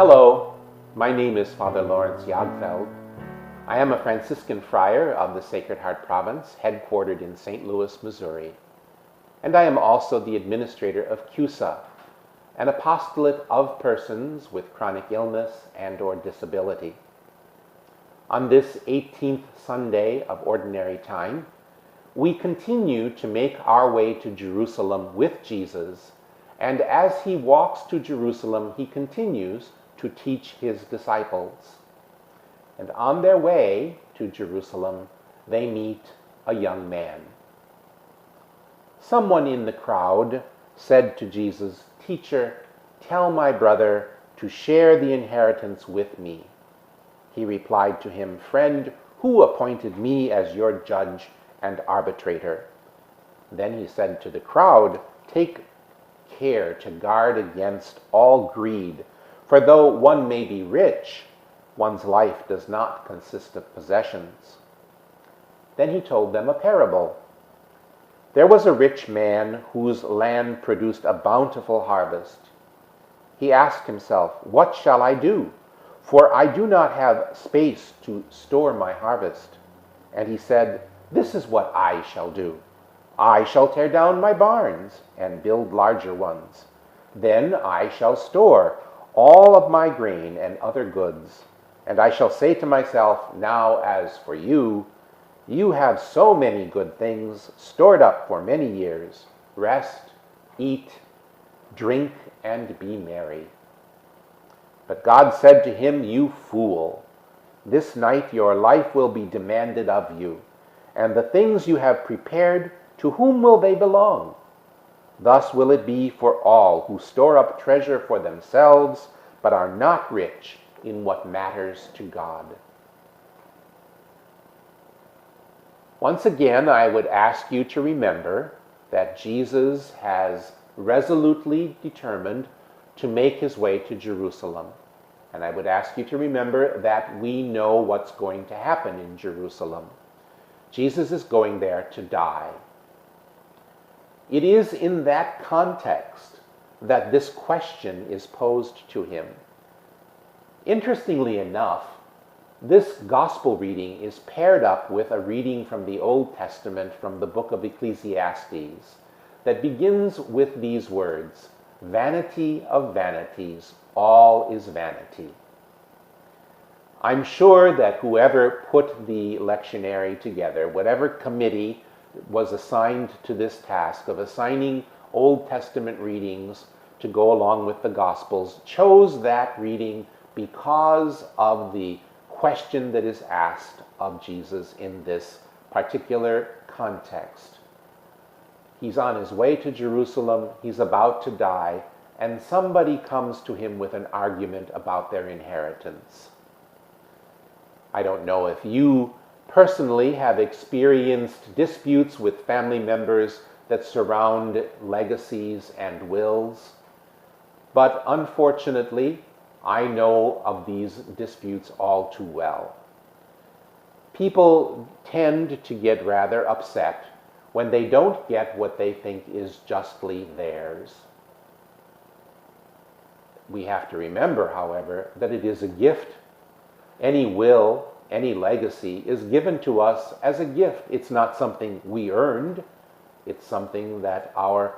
Hello, my name is Father Lawrence Jagdfeld. I am a Franciscan friar of the Sacred Heart Province, headquartered in St. Louis, Missouri. And I am also the administrator of CUSA, an apostolate of persons with chronic illness and/or disability. On this 18th Sunday of Ordinary Time, we continue to make our way to Jerusalem with Jesus, and as he walks to Jerusalem, he continues to teach his disciples. And on their way to Jerusalem, they meet a young man. Someone in the crowd said to Jesus, "Teacher, tell my brother to share the inheritance with me." He replied to him, "Friend, who appointed me as your judge and arbitrator?" Then he said to the crowd, "Take care to guard against all greed, for though one may be rich, one's life does not consist of possessions." Then he told them a parable. There was a rich man whose land produced a bountiful harvest. He asked himself, "What shall I do? For I do not have space to store my harvest." And he said, "This is what I shall do. I shall tear down my barns and build larger ones. Then I shall store all of my grain and other goods. And I shall say to myself, now as for you, you have so many good things stored up for many years. Rest, eat, drink, and be merry." But God said to him, "You fool, this night your life will be demanded of you, and the things you have prepared, to whom will they belong? Thus will it be for all who store up treasure for themselves, but are not rich in what matters to God." Once again, I would ask you to remember that Jesus has resolutely determined to make his way to Jerusalem. And I would ask you to remember that we know what's going to happen in Jerusalem. Jesus is going there to die. It is in that context that this question is posed to him. Interestingly enough, this gospel reading is paired up with a reading from the Old Testament from the book of Ecclesiastes that begins with these words, "Vanity of vanities, all is vanity." I'm sure that whoever put the lectionary together, whatever committee was assigned to this task of assigning Old Testament readings to go along with the Gospels, chose that reading because of the question that is asked of Jesus in this particular context. He's on his way to Jerusalem, he's about to die, and somebody comes to him with an argument about their inheritance. I don't know if you personally have experienced disputes with family members that surround legacies and wills, but unfortunately, I know of these disputes all too well. People tend to get rather upset when they don't get what they think is justly theirs. We have to remember, however, that it is a gift. Any will, any legacy is given to us as a gift. It's not something we earned. It's something that our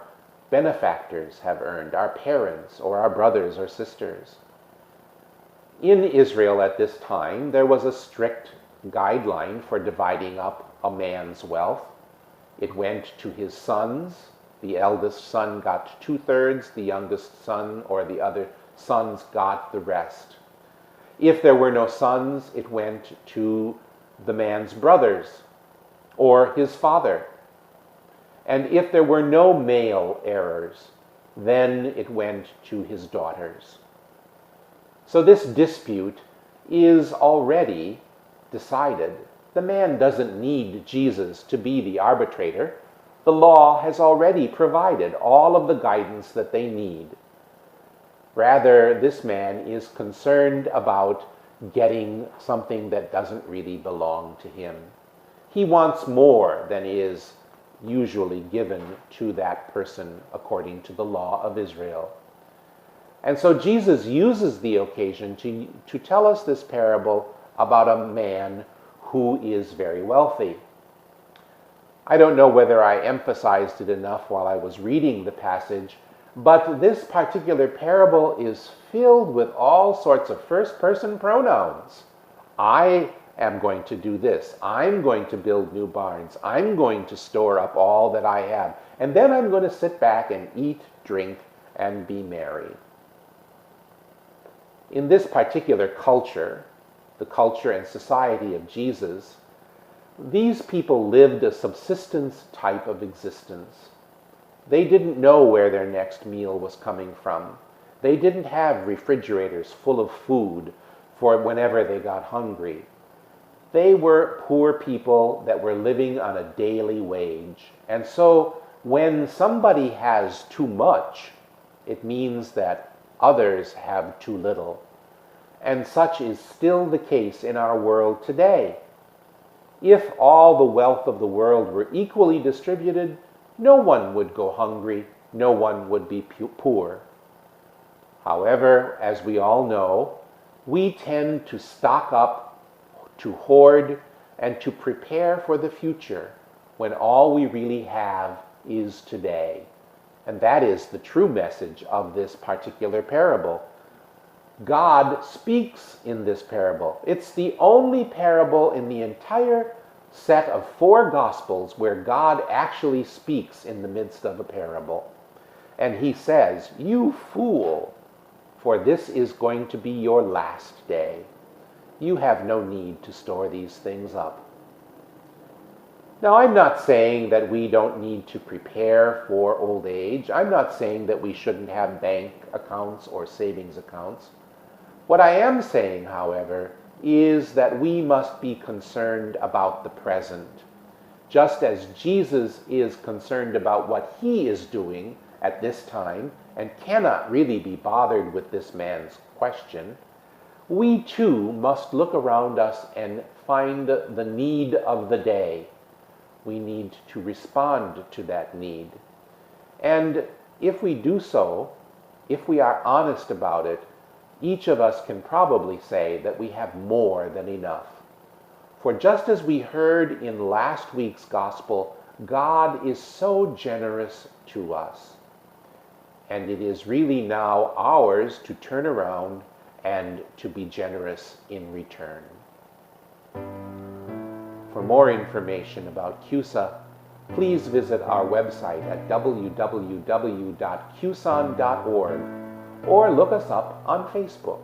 benefactors have earned, our parents or our brothers or sisters. In Israel at this time, there was a strict guideline for dividing up a man's wealth. It went to his sons. The eldest son got 2/3, the youngest son or the other sons got the rest. If there were no sons, it went to the man's brothers or his father. And if there were no male heirs, then it went to his daughters. So this dispute is already decided. The man doesn't need Jesus to be the arbitrator. The law has already provided all of the guidance that they need. Rather, this man is concerned about getting something that doesn't really belong to him. He wants more than is usually given to that person according to the law of Israel. And so Jesus uses the occasion to tell us this parable about a man who is very wealthy. I don't know whether I emphasized it enough while I was reading the passage, but this particular parable is filled with all sorts of first-person pronouns. I am going to do this. I'm going to build new barns. I'm going to store up all that I have. And then I'm going to sit back and eat, drink, and be merry. In this particular culture, the culture and society of Jesus, these people lived a subsistence type of existence. They didn't know where their next meal was coming from. They didn't have refrigerators full of food for whenever they got hungry. They were poor people that were living on a daily wage. And so when somebody has too much, it means that others have too little. And such is still the case in our world today. If all the wealth of the world were equally distributed, no one would go hungry, no one would be poor. However, as we all know, we tend to stock up, to hoard, and to prepare for the future when all we really have is today. And that is the true message of this particular parable. God speaks in this parable. It's the only parable in the entire set of 4 Gospels where God actually speaks in the midst of a parable. And he says, "You fool, for this is going to be your last day. You have no need to store these things up." Now, I'm not saying that we don't need to prepare for old age. I'm not saying that we shouldn't have bank accounts or savings accounts. What I am saying, however, is that we must be concerned about the present, just as Jesus is concerned about what he is doing at this time and cannot really be bothered with this man's question. We too must look around us and find the need of the day. We need to respond to that need. And if we do so, if we are honest about it, each of us can probably say that we have more than enough. For just as we heard in last week's gospel, God is so generous to us. And it is really now ours to turn around and to be generous in return. For more information about CUSA, please visit our website at www.cuson.org or look us up on Facebook.